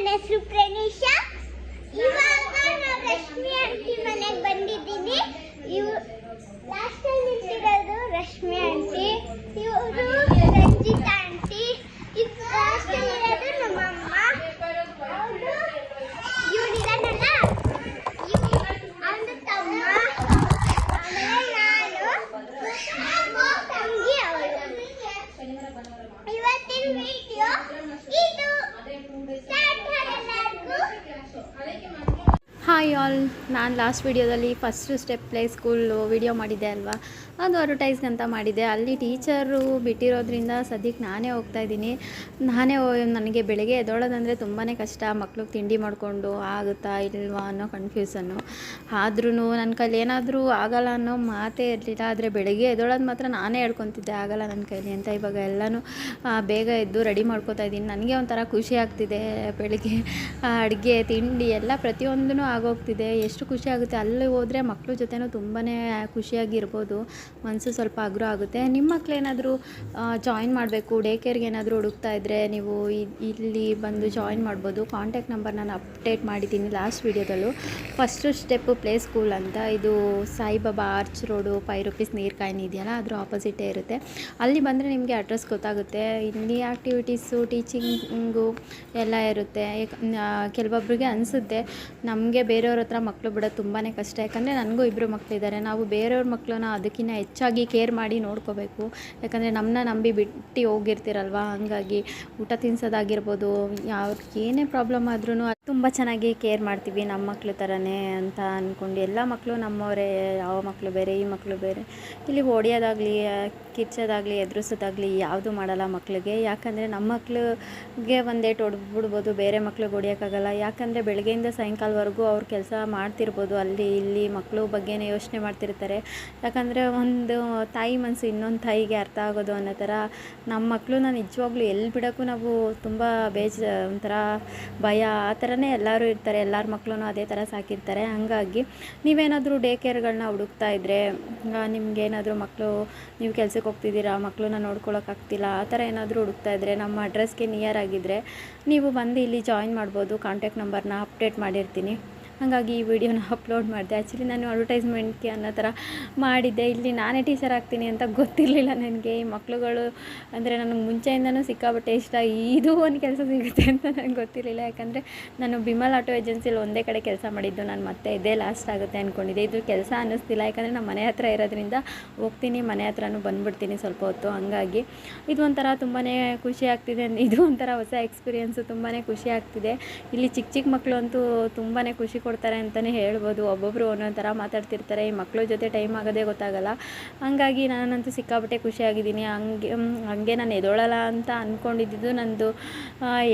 ಹೆಸರು ಪ್ರಣೀಶಾ. ಇವಾಗ ನಾನು ರಶ್ಮಿ ಆಂಟಿ ಮನೆಗೆ ಬಂದಿದ್ದೀನಿ. ಲಾಸ್ಟ್ ಟೈಮ್ ನಿಂತಿರೋದು ರಶ್ಮಿ ಆಂಟಿ, ಇವರು ರಂಜಿತಾ ಆಂಟಿ, ಲಾಸ್ಟ್ ಟೈಮ್ ಇರೋದು ನಮ್ಮಮ್ಮ. ಇವರಿದ್ದಾನಲ್ಲ ಅವನು ತಮ್ಮ, ಆಮೇಲೆ ನಾನು ತಂಗಿ ಅವಳು. ಇವತ್ತಿನ ವಿಡಿಯೋ ಇದು. ಹಾಯ್ ಆಲ್, ನಾನು ಲಾಸ್ಟ್ ವೀಡಿಯೋದಲ್ಲಿ first step play school video ಮಾಡಿದ್ದೆ ಅಲ್ವಾ, ಅದು ಅಡ್ವರ್ಟೈಸ್ಗೆ ಅಂತ ಮಾಡಿದ್ದೆ. ಅಲ್ಲಿ ಟೀಚರು ಬಿಟ್ಟಿರೋದ್ರಿಂದ ಸದ್ಯಕ್ಕೆ ನಾನೇ ಹೋಗ್ತಾಯಿದ್ದೀನಿ. ನನಗೆ ಬೆಳಗ್ಗೆ ಎದ್ದೋಳೋದಂದರೆ ತುಂಬಾ ಕಷ್ಟ. ಮಕ್ಳಿಗೆ ತಿಂಡಿ ಮಾಡಿಕೊಂಡು ಆಗುತ್ತಾ ಇಲ್ವಾ ಅನ್ನೋ ಕನ್ಫ್ಯೂಸನ್ನು. ಆದ್ರೂ ನನ್ನ ಕೈಲಿ ಏನಾದರೂ ಆಗಲ್ಲ ಅನ್ನೋ ಮಾತೇ ಇರಲಿಲ್ಲ. ಆದರೆ ಬೆಳಗ್ಗೆ ಎದ್ದೋಳೋದು ಮಾತ್ರ ನಾನೇ ಹೇಳ್ಕೊತಿದ್ದೆ, ಆಗಲ್ಲ ನನ್ನ ಕೈಲಿ ಅಂತ. ಇವಾಗ ಎಲ್ಲನೂ ಬೇಗ ಎದ್ದು ರೆಡಿ ಮಾಡ್ಕೋತಾ ಇದ್ದೀನಿ. ನನಗೆ ಒಂಥರ ಖುಷಿ ಆಗ್ತಿದೆ. ಬೆಳಗ್ಗೆ ಅಡುಗೆ ತಿಂಡಿ ಎಲ್ಲ ಪ್ರತಿಯೊಂದೂ ಆಗೋಗ್ತಿದೆ. ಎಷ್ಟು ಖುಷಿ ಆಗುತ್ತೆ. ಅಲ್ಲಿ ಹೋದರೆ ಮಕ್ಕಳ ಜೊತೆನೂ ತುಂಬಾ ಖುಷಿಯಾಗಿರ್ಬೋದು. ಮನಸ್ಸು ಸ್ವಲ್ಪ ಅಗ್ರ ಆಗುತ್ತೆ. ನಿಮ್ಮ ಮಕ್ಕಳೇನಾದರೂ ಜಾಯಿನ್ ಮಾಡಬೇಕು, ಡೇ ಕೇರ್ಗೆ ಏನಾದರೂ ಹುಡುಕ್ತಾ ಇದ್ದರೆ ನೀವು ಇಲ್ಲಿ ಬಂದು ಜಾಯಿನ್ ಮಾಡ್ಬೋದು. ಕಾಂಟ್ಯಾಕ್ಟ್ ನಂಬರ್ ನಾನು ಅಪ್ಡೇಟ್ ಮಾಡಿದ್ದೀನಿ ಲಾಸ್ಟ್ ವೀಡಿಯೋದಲ್ಲೂ. ಫಸ್ಟು ಸ್ಟೆಪ್ಪು ಪ್ಲೇ ಸ್ಕೂಲ್ ಅಂತ, ಇದು ಸಾಯಿಬಾಬಾ ಆರ್ಚ್ ರೋಡು ₹5 ನೀರ್ಕಾಯಿನಿ ಇದೆಯಲ್ಲ, ಅದ್ರ ಆಪೋಸಿಟೇ ಇರುತ್ತೆ. ಅಲ್ಲಿ ಬಂದರೆ ನಿಮಗೆ ಅಡ್ರೆಸ್ ಗೊತ್ತಾಗುತ್ತೆ. ಇಲ್ಲಿ ಆ್ಯಕ್ಟಿವಿಟೀಸು, ಟೀಚಿಂಗು ಎಲ್ಲ ಇರುತ್ತೆ. ಕೆಲವೊಬ್ಬರಿಗೆ ಅನಿಸುತ್ತೆ ನಮಗೆ ಬೇರೆಯವ್ರ ಹತ್ರ ಮಕ್ಕಳು ಬಿಡೋದು ತುಂಬಾ ಕಷ್ಟ. ಯಾಕಂದರೆ ನನಗೂ 2 ಮಕ್ಕಳಿದ್ದಾರೆ. ನಾವು ಬೇರೆಯವ್ರ ಮಕ್ಕಳನ್ನ ಅದಕ್ಕಿಂತ ಹೆಚ್ಚಾಗಿ ಕೇರ್ ಮಾಡಿ ನೋಡ್ಕೋಬೇಕು. ಯಾಕಂದರೆ ನಮ್ಮನ್ನ ನಂಬಿ ಬಿಟ್ಟು ಹೋಗಿರ್ತೀರಲ್ವ, ಹಾಗಾಗಿ ಊಟ ತಿನ್ಸೋದಾಗಿರ್ಬೋದು, ಏನೇ ಪ್ರಾಬ್ಲಮ್ ಆದ್ರೂ ತುಂಬ ಚೆನ್ನಾಗಿ ಕೇರ್ ಮಾಡ್ತೀವಿ, ನಮ್ಮ ಮಕ್ಕಳು ಥರನೇ ಅಂತ ಅಂದ್ಕೊಂಡು. ಎಲ್ಲ ಮಕ್ಕಳು ನಮ್ಮವರೇ, ಯಾವ ಮಕ್ಕಳು ಬೇರೆ ಈ ಮಕ್ಕಳು ಬೇರೆ. ಇಲ್ಲಿ ಹೊಡೆಯೋದಾಗಲಿ, ಕಿರ್ಚೋದಾಗಲಿ, ಎದುರಿಸೋದಾಗಲಿ ಯಾವುದು ಮಾಡಲ್ಲ ಮಕ್ಕಳಿಗೆ. ಯಾಕಂದರೆ ನಮ್ಮ ಮಕ್ಕಳಿಗೆ ಒಂದೇಟು ಹೊಡೆದ್ಬಿಡ್ಬೋದು, ಬೇರೆ ಮಕ್ಳಿಗೆ ಹೊಡಿಯೋಕ್ಕಾಗಲ್ಲ. ಯಾಕಂದರೆ ಬೆಳಗ್ಗೆಯಿಂದ ಸಾಯಂಕಾಲವರೆಗೂ ಅವ್ರು ಕೆಲಸ ಮಾಡ್ತಿರ್ಬೋದು, ಅಲ್ಲಿ ಇಲ್ಲಿ ಮಕ್ಕಳು ಬಗ್ಗೆನೇ ಯೋಚನೆ ಮಾಡ್ತಿರ್ತಾರೆ. ಯಾಕಂದರೆ ಒಂದು ತಾಯಿ ಮನಸ್ಸು ಇನ್ನೊಂದು ತಾಯಿಗೆ ಅರ್ಥ ಆಗೋದು ಅನ್ನೋ ಥರ ನಮ್ಮ ಮಕ್ಕಳನ್ನ ನಿಜವಾಗ್ಲೂ ಎಲ್ಲಿ ಬಿಡೋಕ್ಕೂ ನಾವು ತುಂಬ ಒಂಥರ ಭಯ, ಆ ಥರನೇ ಎಲ್ಲರೂ ಇರ್ತಾರೆ. ಎಲ್ಲರ ಮಕ್ಕಳೂ ಅದೇ ಥರ ಸಾಕಿರ್ತಾರೆ. ಹಾಗಾಗಿ ನೀವೇನಾದರೂ ಡೇ ಕೇರ್ಗಳನ್ನ ಹುಡುಕ್ತಾ ಇದ್ದರೆ, ನಿಮಗೇನಾದರೂ ಮಕ್ಕಳು, ನೀವು ಕೆಲಸಕ್ಕೆ ಹೋಗ್ತಿದ್ದೀರಾ, ಮಕ್ಕಳನ್ನ ನೋಡ್ಕೊಳ್ಳೋಕ್ಕಾಗ್ತಿಲ್ಲ, ಆ ಥರ ಏನಾದರೂ ಹುಡುಕ್ತಾ ಇದ್ದರೆ, ನಮ್ಮ ಅಡ್ರೆಸ್ಗೆ ನಿಯರ್ ಆಗಿದ್ದರೆ ನೀವು ಬಂದು ಇಲ್ಲಿ ಜಾಯಿನ್ ಮಾಡ್ಬೋದು. ಕಾಂಟ್ಯಾಕ್ಟ್ ನಂಬರ್ನ ಅಪ್ಡೇಟ್ ಮಾಡಿರ್ತೀನಿ. ಹಾಗಾಗಿ ಈ ವಿಡಿಯೋನ ಅಪ್ಲೋಡ್ ಮಾಡಿದೆ. ಆ್ಯಕ್ಚುಲಿ ನಾನು ಅಡ್ವರ್ಟೈಸ್ಮೆಂಟ್ಗೆ ಅನ್ನೋ ಥರ ಮಾಡಿದ್ದೆ. ಇಲ್ಲಿ ನಾನೇ ಟೀಚರ್ ಆಗ್ತೀನಿ ಅಂತ ಗೊತ್ತಿರಲಿಲ್ಲ ನನಗೆ. ಈ ಮಕ್ಕಳುಗಳು ಅಂದರೆ ನನಗೆ ಮುಂಚೆಯಿಂದನೂ ಸಿಕ್ಕಾಪಟ್ಟೆ ಇಷ್ಟ. ಇದು ಒಂದು ಕೆಲಸ ಸಿಗುತ್ತೆ ಅಂತ ನನಗೆ ಗೊತ್ತಿರಲಿಲ್ಲ. ಯಾಕಂದರೆ ನಾನು ಬಿಮಲ್ ಆಟೋ ಏಜೆನ್ಸಿಲಿ ಒಂದೇ ಕಡೆ ಕೆಲಸ ಮಾಡಿದ್ದು. ನಾನು ಮತ್ತೆ ಇದೇ ಲಾಸ್ಟ್ ಆಗುತ್ತೆ ಅಂದ್ಕೊಂಡಿದ್ದೆ. ಇದು ಕೆಲಸ ಅನ್ನಿಸ್ತಿಲ್ಲ. ಯಾಕಂದರೆ ನಮ್ಮ ಮನೆ ಹತ್ರ ಇರೋದ್ರಿಂದ ಹೋಗ್ತೀನಿ, ಮನೆ ಹತ್ರನೂ ಬಂದುಬಿಡ್ತೀನಿ ಸ್ವಲ್ಪ ಹೊತ್ತು. ಹಂಗಾಗಿ ಇದು ಒಂಥರ ತುಂಬಾ ಖುಷಿ ಆಗ್ತಿದೆ. ಇದು ಒಂಥರ ಹೊಸ ಎಕ್ಸ್ಪೀರಿಯೆನ್ಸು, ತುಂಬಾ ಖುಷಿ ಆಗ್ತಿದೆ. ಇಲ್ಲಿ ಚಿಕ್ಕ ಚಿಕ್ಕ ಮಕ್ಕಳು ಅಂತೂ ತುಂಬಾ ಖುಷಿ ಕೊಡ್ತಾರೆ ಅಂತಲೇ ಹೇಳ್ಬೋದು. ಒಬ್ಬೊಬ್ಬರು ಒಂದೊಂದು ಥರ ಮಾತಾಡ್ತಿರ್ತಾರೆ. ಈ ಮಕ್ಕಳ ಜೊತೆ ಟೈಮ್ ಆಗೋದೇ ಗೊತ್ತಾಗಲ್ಲ. ಹಾಗಾಗಿ ನಾನಂತೂ ಸಿಕ್ಕಾಪಟ್ಟೆ ಖುಷಿಯಾಗಿದ್ದೀನಿ. ಹಂಗೆ ನಾನು ಎದ್ದೋಳಲ್ಲ ಅಂತ ಅಂದ್ಕೊಂಡಿದ್ದು ನಂದು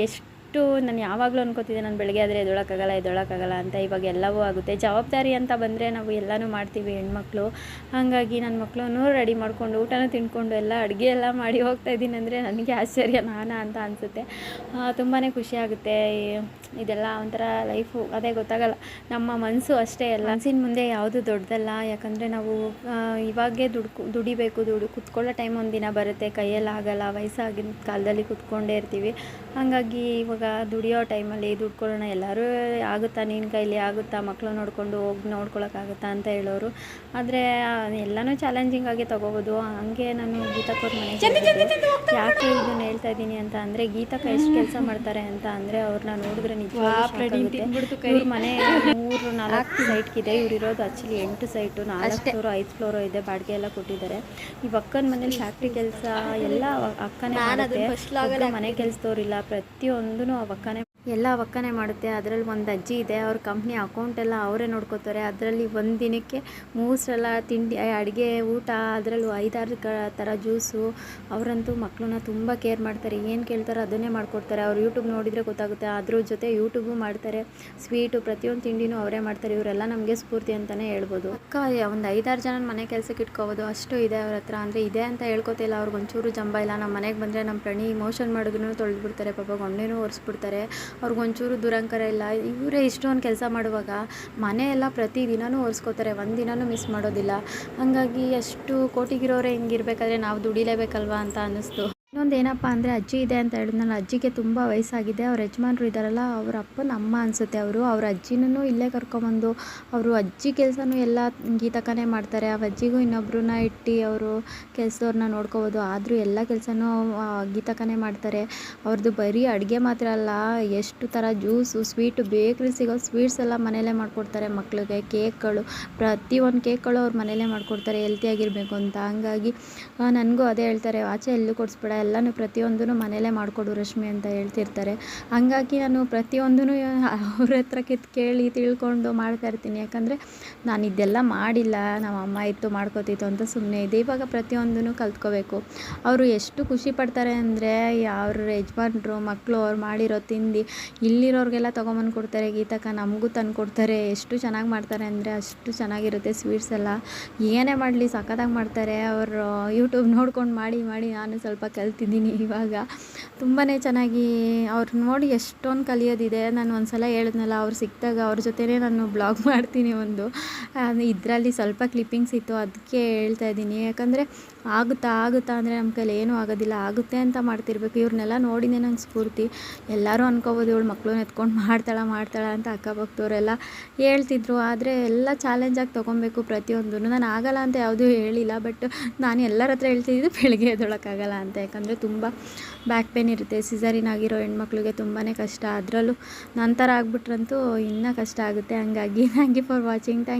ನಾನು ಯಾವಾಗಲೂ ಅನ್ಕೋತಿದ್ದೆ ನಾನು ಬೆಳಗ್ಗೆ ಆದರೆ ಎದ್ದೋಳಕ್ಕಾಗಲ್ಲ ಅಂತ. ಇವಾಗ ಎಲ್ಲವೂ ಆಗುತ್ತೆ. ಜವಾಬ್ದಾರಿ ಅಂತ ಬಂದರೆ ನಾವು ಎಲ್ಲನೂ ಮಾಡ್ತೀವಿ ಹೆಣ್ಮಕ್ಳು. ಹಾಗಾಗಿ ನನ್ನ ಮಕ್ಕಳನ್ನು ರೆಡಿ ಮಾಡಿಕೊಂಡು, ಊಟನೂ ತಿನ್ಕೊಂಡು, ಎಲ್ಲ ಅಡುಗೆ ಎಲ್ಲ ಮಾಡಿ ಹೋಗ್ತಾಯಿದ್ದೀನಿ ಅಂದರೆ ನನಗೆ ಆಶ್ಚರ್ಯ ನಾನಾ ಅಂತ ಅನಿಸುತ್ತೆ. ತುಂಬಾ ಖುಷಿಯಾಗುತ್ತೆ. ಇದೆಲ್ಲ ಒಂಥರ ಲೈಫು, ಅದೇ ಗೊತ್ತಾಗಲ್ಲ. ನಮ್ಮ ಮನಸ್ಸು ಅಷ್ಟೇ, ಎಲ್ಲ ಮನಸ್ಸಿನ ಮುಂದೆ ಯಾವುದು ದೊಡ್ಡದಲ್ಲ. ಯಾಕಂದರೆ ನಾವು ಇವಾಗೇ ದುಡಿಬೇಕು. ಕುತ್ಕೊಳ್ಳೋ ಟೈಮ್ ಒಂದಿನ ಬರುತ್ತೆ, ಕೈಯಲ್ಲಿ ಆಗಲ್ಲ. ವಯಸ್ಸಾಗಿನ ಕಾಲದಲ್ಲಿ ಕುತ್ಕೊಂಡೇ ಇರ್ತೀವಿ. ಹಾಗಾಗಿ ಇವಾಗ ದುಡಿಯೋ ಟೈಮಲ್ಲಿ ದುಡ್ಕೊಳ್ಳೋಣ, ಎಲ್ಲರೂ ಆಗುತ್ತಾ, ನಿನ್ನ ಕೈಲಿ ಆಗುತ್ತಾ, ಮಕ್ಕಳು ನೋಡಿಕೊಂಡು ಹೋಗಿ ನೋಡ್ಕೊಳಕ್ಕಾಗುತ್ತಾ ಅಂತ ಹೇಳೋರು. ಆದರೆ ಎಲ್ಲನೂ ಚಾಲೆಂಜಿಂಗ್ ಆಗಿ ತೊಗೋಬೋದು. ಹಂಗೆ ನಾನು ಗೀತಕ್ಕವ್ರ ಮನೆಗೆ ಯಾಕೆ ಇದನ್ನು ಹೇಳ್ತಾ ಇದ್ದೀನಿ ಅಂತ ಅಂದರೆ, ಗೀತಕ್ಕ ಎಷ್ಟು ಕೆಲಸ ಮಾಡ್ತಾರೆ ಅಂತ ಅಂದರೆ, ಅವ್ರನ್ನ ನೋಡಿದ್ರೆ ನಿಜವಾಗ್ಲೂ ಇವ್ರ ಮನೆ 3-4 ಸೈಟ್ಗಿದೆ. ಇವ್ರಿರೋದು ಆ್ಯಕ್ಚುಲಿ 8 ಸೈಟು, 4 ಫ್ಲೋರು 5 ಫ್ಲೋರು ಇದೆ. ಬಾಡಿಗೆ ಎಲ್ಲ ಕೊಟ್ಟಿದ್ದಾರೆ. ಈ ಅಕ್ಕನ ಮನೇಲಿ ಫ್ಯಾಕ್ಟ್ರಿ ಕೆಲಸ ಎಲ್ಲ ಅಕ್ಕನೇ ಮಾಡುತ್ತೆ. ಮನೆ ಕೆಲಸದವ್ರಿಲ್ಲ, ಪ್ರತಿಯೊಂದೂ ಅಕ್ಕನೇ ಮಾಡುತ್ತೆ. ಅದರಲ್ಲಿ ಒಂದು ಅಜ್ಜಿ ಇದೆ, ಅವ್ರ ಕಂಪ್ನಿ ಅಕೌಂಟ್ ಎಲ್ಲ ಅವರೇ ನೋಡ್ಕೋತಾರೆ. ಅದರಲ್ಲಿ ಒಂದು ದಿನಕ್ಕೆ 3 ಸಲ ತಿಂಡಿ, ಅಡುಗೆ, ಊಟ, ಅದರಲ್ಲೂ 5-6 ಥರ ಜ್ಯೂಸು. ಅವರಂತೂ ಮಕ್ಕಳನ್ನ ತುಂಬ ಕೇರ್ ಮಾಡ್ತಾರೆ. ಏನು ಕೇಳ್ತಾರೋ ಅದನ್ನೇ ಮಾಡಿಕೊಡ್ತಾರೆ. ಅವ್ರು ಯೂಟ್ಯೂಬ್ ನೋಡಿದರೆ ಗೊತ್ತಾಗುತ್ತೆ. ಅದ್ರ ಜೊತೆ ಯೂಟ್ಯೂಬು ಮಾಡ್ತಾರೆ. ಸ್ವೀಟು, ಪ್ರತಿಯೊಂದು ತಿಂಡಿನೂ ಅವರೇ ಮಾಡ್ತಾರೆ. ಇವರೆಲ್ಲ ನಮಗೆ ಸ್ಫೂರ್ತಿ ಅಂತಲೇ ಹೇಳ್ಬೋದು. ಅಕ್ಕ ಒಂದು 5-6 ಜನ ಮನೆ ಕೆಲಸಕ್ಕೆ ಇಟ್ಕೋಬೋದು, ಅಷ್ಟು ಇದೆ ಅವ್ರ ಹತ್ರ. ಅಂದರೆ ಇದೆ ಅಂತ ಹೇಳ್ಕೊತಿಲ್ಲ, ಅವ್ರಿಗೊಂಚೂರು ಜಂಬ ಇಲ್ಲ. ನಮ್ಮ ಮನೆಗೆ ಬಂದರೆ ನಮ್ಮ ಪ್ರಣಿ ಮೋಷನ್ ಮಾಡಿದ್ರು ತೊಳೆದ್ಬಿಡ್ತಾರೆ, ಪಾಪ ಗೊಂಡೆನೂ ಒರೆಸ್ಬಿಡ್ತಾರೆ. ಅವ್ರಿಗೊಂಚೂರು ದುರಂಕಾರ ಇಲ್ಲ. ಇವರೇ ಇಷ್ಟೊಂದು ಕೆಲಸ ಮಾಡುವಾಗ ಮನೆಯೆಲ್ಲ ಪ್ರತಿದಿನವೂ ಒರೆಸ್ಕೋತಾರೆ, ಒಂದಿನವೂ ಮಿಸ್ ಮಾಡೋದಿಲ್ಲ. ಹಾಗಾಗಿ ಅಷ್ಟು ಕೋಟಿಗಿರೋರೇ ಹಿಂಗಿರ್ಬೇಕಾದ್ರೆ ನಾವು ದುಡಿಲೇಬೇಕಲ್ವಾ ಅಂತ ಅನ್ನಿಸ್ತು. ಇನ್ನೊಂದು ಏನಪ್ಪ ಅಂದರೆ ಅಜ್ಜಿ ಇದೆ ಅಂತ ಹೇಳಿದ್ನಲ್ಲ, ನನ್ನ ಅಜ್ಜಿಗೆ ತುಂಬ ವಯಸ್ಸಾಗಿದೆ. ಅವ್ರ ಯಜಮಾನ್ರು ಇದ್ದಾರಲ್ಲ, ಅವ್ರ ಅಪ್ಪನ ಅಮ್ಮ ಅನಿಸುತ್ತೆ ಅವರು. ಅವ್ರ ಅಜ್ಜಿನೂ ಇಲ್ಲೇ ಕರ್ಕೊಂಬಂದು ಅವರು ಅಜ್ಜಿ ಕೆಲಸನೂ ಎಲ್ಲ ಗೀತಕ್ಕನೇ ಮಾಡ್ತಾರೆ. ಆ ಅಜ್ಜಿಗೂ ಇನ್ನೊಬ್ರನ್ನ ಇಟ್ಟು ಅವರು ಕೆಲಸದವ್ರನ್ನ ನೋಡ್ಕೋಬೋದು. ಆದರೂ ಎಲ್ಲ ಕೆಲಸನೂ ಗೀತಕ್ಕನೇ ಮಾಡ್ತಾರೆ. ಅವ್ರದ್ದು ಬರೀ ಅಡುಗೆ ಮಾತ್ರ ಅಲ್ಲ, ಎಷ್ಟು ಥರ ಜ್ಯೂಸು, ಸ್ವೀಟು, ಬೇಕ್ರಿ ಸಿಗೋ ಸ್ವೀಟ್ಸ್ ಎಲ್ಲ ಮನೆಯಲ್ಲೇ ಮಾಡಿಕೊಡ್ತಾರೆ ಮಕ್ಕಳಿಗೆ. ಕೇಕ್ಗಳು, ಪ್ರತಿಯೊಂದು ಕೇಕ್ಗಳು ಅವ್ರು ಮನೆಯಲ್ಲೇ ಮಾಡಿಕೊಡ್ತಾರೆ ಹೆಲ್ತಿಯಾಗಿರಬೇಕು ಅಂತ. ಹಂಗಾಗಿ ನನಗೂ ಅದೇ ಹೇಳ್ತಾರೆ, ಆಚೆ ಎಲ್ಲೂ ಕೊಡಿಸ್ಬೇಡ, ಎಲ್ಲನೂ ಪ್ರತಿಯೊಂದೂ ಮನೆಯಲ್ಲೇ ಮಾಡಿಕೊಡು ರಶ್ಮಿ ಅಂತ ಹೇಳ್ತಿರ್ತಾರೆ. ಹಂಗಾಗಿ ನಾನು ಪ್ರತಿಯೊಂದೂ ಅವ್ರ ಹತ್ರ ಕೇಳಿ ತಿಳ್ಕೊಂಡು ಮಾಡ್ತಾಯಿರ್ತೀನಿ. ಯಾಕಂದರೆ ನಾನು ಇದೆಲ್ಲ ಮಾಡಿಲ್ಲ, ನಮ್ಮ ಅಮ್ಮ ಇತ್ತು ಮಾಡ್ಕೋತಿತ್ತು ಅಂತ ಸುಮ್ಮನೆ ಇದೆ. ಇವಾಗ ಪ್ರತಿಯೊಂದೂ ಕಲ್ತ್ಕೋಬೇಕು. ಅವರು ಎಷ್ಟು ಖುಷಿ ಪಡ್ತಾರೆ ಅಂದರೆ, ಅವ್ರ ಯಜಮಾನ್ರು ಮಕ್ಕಳು ಅವ್ರು ಮಾಡಿರೋ ತಿಂದು ಇಲ್ಲಿರೋರಿಗೆಲ್ಲ ತೊಗೊಂಬಂದು ಕೊಡ್ತಾರೆ. ಗೀತಕ್ಕ ನಮಗೂ ತಂದು ಕೊಡ್ತಾರೆ. ಎಷ್ಟು ಚೆನ್ನಾಗಿ ಮಾಡ್ತಾರೆ ಅಂದರೆ ಅಷ್ಟು ಚೆನ್ನಾಗಿರುತ್ತೆ ಸ್ವೀಟ್ಸ್ ಎಲ್ಲ. ಏನೇ ಮಾಡಲಿ ಸಖತ್ತಾಗಿ ಮಾಡ್ತಾರೆ. ಅವರು ಯೂಟ್ಯೂಬ್ ನೋಡ್ಕೊಂಡು ಮಾಡಿ ನಾನು ಸ್ವಲ್ಪ ಕಲ್ತಿದ್ದೀನಿ ಇವಾಗ. ತುಂಬಾ ಚೆನ್ನಾಗಿ ಅವ್ರು ನೋಡಿ ಎಷ್ಟೊಂದು ಕಲಿಯೋದಿದೆ. ನಾನು ಒಂದು ಸಲ ಹೇಳಿದ್ನಲ್ಲ, ಅವ್ರು ಸಿಕ್ಕಿದಾಗ ಅವ್ರ ಜೊತೆನೇ ನಾನು ಬ್ಲಾಗ್ ಮಾಡ್ತೀನಿ ಒಂದು. ಇದರಲ್ಲಿ ಸ್ವಲ್ಪ ಕ್ಲಿಪ್ಪಿಂಗ್ಸ್ ಇತ್ತು, ಅದಕ್ಕೆ ಹೇಳ್ತಾ ಇದ್ದೀನಿ. ಯಾಕಂದರೆ ಆಗುತ್ತಾ ಅಂದರೆ ನಮ್ಮ ಕೈಲಿ ಏನೂ ಆಗೋದಿಲ್ಲ, ಆಗುತ್ತೆ ಅಂತ ಮಾಡ್ತಿರ್ಬೇಕು. ಇವ್ರನ್ನೆಲ್ಲ ನೋಡಿನೇ ನಂಗೆ ಸ್ಫೂರ್ತಿ. ಎಲ್ಲರೂ ಅನ್ಕೋಬೋದು ಇವಳು ಮಕ್ಕಳನ್ನ ಎತ್ಕೊಂಡು ಮಾಡ್ತಾಳ ಅಂತ ಅಕ್ಕಪಕ್ಕದವರೆಲ್ಲ ಹೇಳ್ತಿದ್ರು. ಆದರೆ ಎಲ್ಲ ಚಾಲೆಂಜಾಗಿ ತೊಗೊಬೇಕು ಪ್ರತಿಯೊಂದೂ. ನಾನು ಆಗಲ್ಲ ಅಂತ ಯಾವುದೂ ಹೇಳಿಲ್ಲ, ಬಟ್ ನಾನು ಎಲ್ಲರ ಹತ್ರ ಹೇಳ್ತಿದ್ದು ಬೆಳಗ್ಗೆ ಎದ್ದೊಳಕ್ಕಾಗಲ್ಲ ಅಂತ. ಯಾಕಂದರೆ ತುಂಬ ಬ್ಯಾಕ್ ಪೇನ್ ಇರುತ್ತೆ. ಸಿಸರಿನ್ ಆಗಿರೋ ಹೆಣ್ಮಕ್ಳಿಗೆ ತುಂಬಾ ಕಷ್ಟ. ಅದರಲ್ಲೂ ನಂತರ ಆಗ್ಬಿಟ್ರಂತೂ ಇನ್ನೂ ಕಷ್ಟ ಆಗುತ್ತೆ. ಹಂಗಾಗಿ ಥ್ಯಾಂಕ್ ಯು ಫಾರ್ ವಾಚಿಂಗ್.